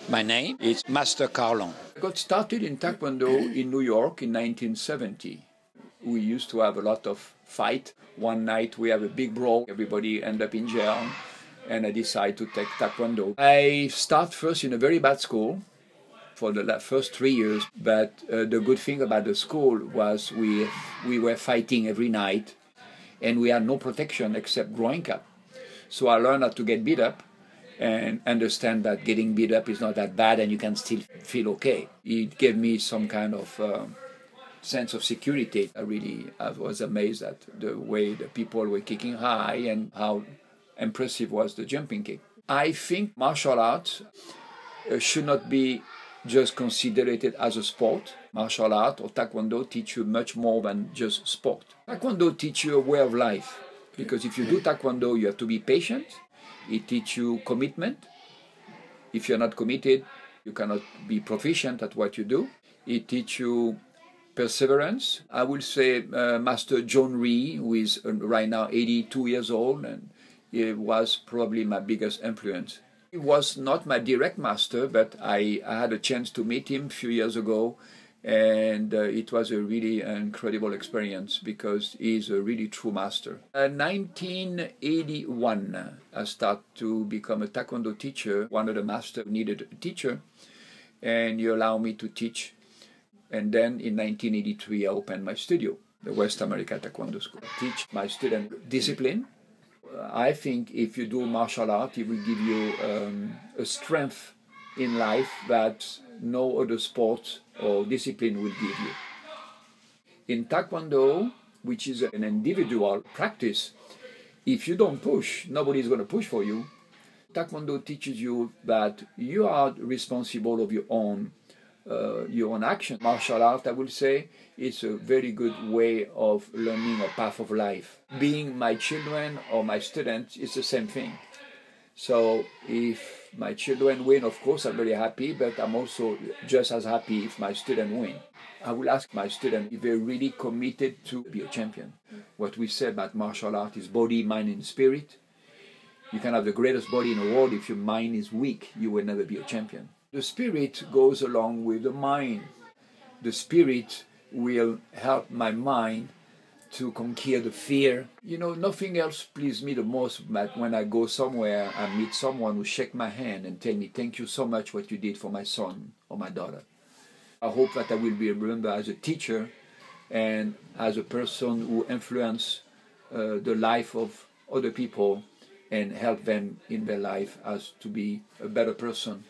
My name is Master Carlon. I got started in Taekwondo in New York in 1970. We used to have a lot of fight. One night we have a big brawl, everybody end up in jail, and I decided to take Taekwondo. I start first in a very bad school for the first 3 years, but the good thing about the school was we were fighting every night, and we had no protection except growing up. So I learned how to get beat up and understand that getting beat up is not that bad and you can still feel okay. It gave me some kind of sense of security. I was amazed at the way the people were kicking high and how impressive was the jumping kick. I think martial arts should not be just considered as a sport. Martial art or Taekwondo teach you much more than just sport. Taekwondo teach you a way of life, because if you do Taekwondo, you have to be patient. It teaches you commitment. If you're not committed, you cannot be proficient at what you do. It teaches you perseverance. I will say Master John Rhee, who is right now 82 years old, and he was probably my biggest influence. He was not my direct master, but I had a chance to meet him a few years ago, and it was a really incredible experience because he's a really true master. In 1981, I started to become a Taekwondo teacher. One of the masters needed a teacher, and he allowed me to teach. And then in 1983, I opened my studio, the West America Taekwondo School. I teach my students discipline. I think if you do martial art, it will give you a strength in life that no other sport or discipline will give you. In Taekwondo, which is an individual practice, if you don't push, nobody is going to push for you. Taekwondo teaches you that you are responsible of your own action. Martial art, I will say, is a very good way of learning a path of life. Being my children or my students is the same thing. So if my children win, of course, I'm very happy, but I'm also just as happy if my students win. I will ask my students if they're really committed to be a champion. What we say about martial art is body, mind, and spirit. You can have the greatest body in the world. If your mind is weak, you will never be a champion. The spirit goes along with the mind. The spirit will help my mind to conquer the fear. You know, nothing else pleases me the most but when I go somewhere and meet someone who shake my hand and tell me, thank you so much what you did for my son or my daughter. I hope that I will be remembered as a teacher and as a person who influence the life of other people and help them in their life as to be a better person.